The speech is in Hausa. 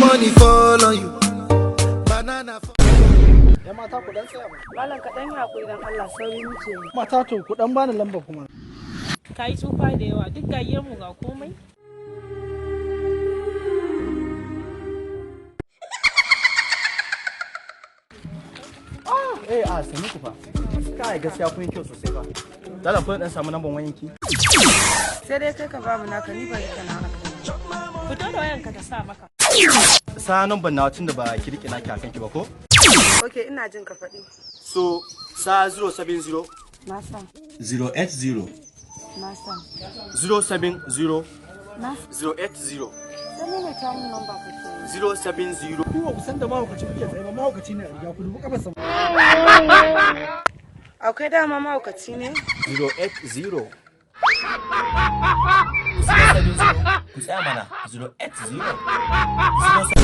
money fall on you. Banana fall. Ya mata ku dan tsaya ba. Malam ka dan hakuri dan Allah sauri muke. Mata to ku dan bani lamba kuma. Kai tsufa da yawa duk gayyar mu ga komai. Sani ku fa. Kai gaskiya kun yi kyau sosai fa. Dala kun dan samu lambar wayanki. Sai dai kai ka ba mu naka ni bari kana haka. Fito da wayanka ta sa maka. Sa lambar nawa tunda ba ki rike naki akan ki ba ko? Okay, ina jin ka faɗi. So sa 070 Na san. 080 Na san. 070 Na 080 san ne ta mun number ka ce. 070 Ku ba ku san da mahaukaci kuke tsaye ba mahaukaci ne a riga ku dubu kafarsa. Akwai dama mahaukaci ne? 080 ku tsaya mana 080